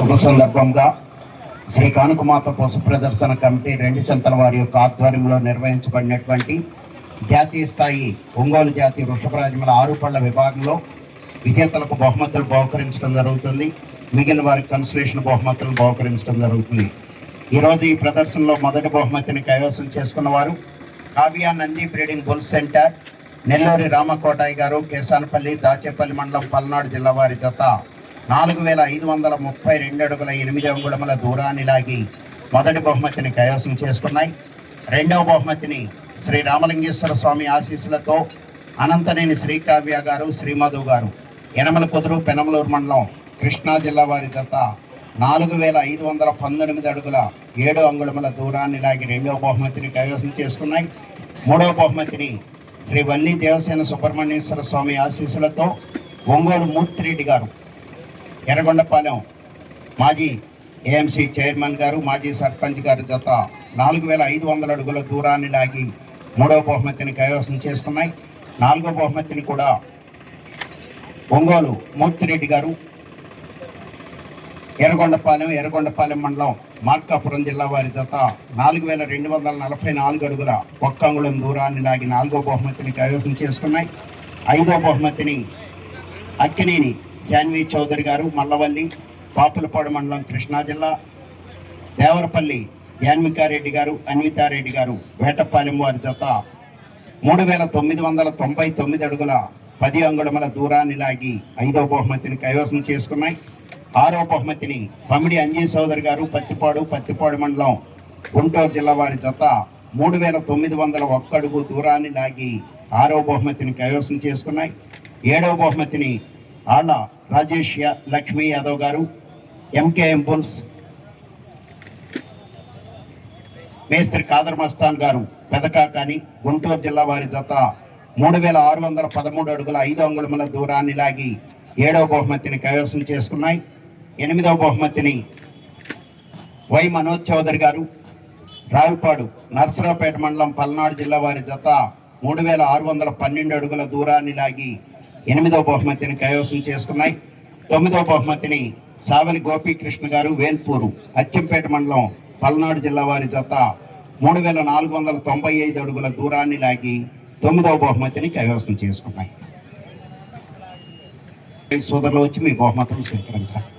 శుభ సందర్భంగా శ్రీ కానుకమాత పశు ప్రదర్శన కమిటీ రెండు సంతల వారి యొక్క ఆధ్వర్యంలో నిర్వహించబడినటువంటి జాతీయ స్థాయి ఒంగోలు జాతి వృషభరాజముల 6 పళ్ల విభాగంలో విజేతలకు బహుమతులు బహుకరించడం జరుగుతుంది. మిగిలిన వారికి కన్సలేషన్ బహుమతులను బహుకరించడం జరుగుతుంది. ఈరోజు ఈ ప్రదర్శనలో మొదటి బహుమతిని కైవసం చేసుకున్న వారు Kavya Nandi breeding bull centre, Nelluri Ramakotayi గారు, కేసానపల్లి, దాచేపల్లి మండలం, పల్నాడు జిల్లా వారి జత 4532 అడుగుల 8 అంగుళముల దూరాన్ని లాగి మొదటి బహుమతిని కైవసం చేసుకున్నాయి. రెండవ బహుమతిని శ్రీ రామలింగేశ్వర స్వామి ఆశీస్సులతో అనంతనేని శ్రీకావ్య గారు, శ్రీమధు గారు, యనమల కుదురు, పెనమలూరు మండలం, కృష్ణా జిల్లా వారి జత 4519 అడుగుల 7 అంగుళముల దూరాన్ని లాగి రెండవ బహుమతిని కైవసం చేసుకున్నాయి. మూడవ బహుమతిని శ్రీ వల్లి దేవసేన సుబ్రహ్మణ్యేశ్వర స్వామి ఆశీస్సులతో ఒంగోలు మూర్తిరెడ్డి గారు, ఎర్రగొండపాలెం మాజీ ఏఎంసీ చైర్మన్ గారు, మాజీ సర్పంచ్ గారి జత 4500 అడుగుల దూరాన్ని లాగి మూడవ బహుమతిని కైవసం చేసుకున్నాయి. నాలుగవ బహుమతిని కూడా ఒంగోలు మూర్తిరెడ్డి గారు, ఎర్రగొండపాలెం మండలం, మార్కాపురం జిల్లా వారి జత 4244 అడుగుల 1 అంగుళం దూరాన్ని లాగి నాలుగో బహుమతిని కైవసం చేసుకున్నాయి. ఐదో బహుమతిని అక్కినేని శాన్వి చౌదరి గారు, మల్లవల్లి, పాపులపాడు మండలం, కృష్ణా జిల్లా, దేవరపల్లి యాన్వికారెడ్డి గారు, అన్వితారెడ్డి గారు, వేటపాలెం వారి జత 3999 అడుగుల 10 అంగుళముల దూరాన్ని లాగి ఐదో బహుమతిని కైవసం చేసుకున్నాయి. ఆరో బహుమతిని పమిడి అంజీ సోదరి గారు, పత్తిపాడు మండలం, గుంటూరు జిల్లా వారి జత 3901 అడుగు దూరాన్ని లాగి ఆరో బహుమతిని కైవసం చేసుకున్నాయి. ఏడవ బహుమతిని ఆళ్ళ రాజేష్ లక్ష్మీ యాదవ్ గారు, ఎంకేఎం బుల్స్, మేస్త్రి కాదర్ మస్తాన్ గారు, పెదకాకాని, గుంటూరు జిల్లా వారి జత 3613 అడుగుల 5 అంగుళముల దూరాన్ని లాగి ఏడవ బహుమతిని కైవసం చేసుకున్నాయి. ఎనిమిదవ బహుమతిని వై మనోజ్ చౌదరి గారు, రావుపాడు, నర్సరావుపేట మండలం, పల్నాడు జిల్లా వారి జత 3612 అడుగుల దూరాన్ని లాగి ఎనిమిదవ బహుమతిని కైవసం చేసుకున్నాయి. తొమ్మిదవ బహుమతిని సావలి గోపీకృష్ణ గారు, వేల్పూరు, అచ్చంపేట మండలం, పల్నాడు జిల్లా వారి జత 3495 అడుగుల దూరాన్ని లాగి 9వ బహుమతిని కైవసం చేసుకున్నాయి. సోదరులు వచ్చి మీ బహుమతులు స్వీకరించాలి.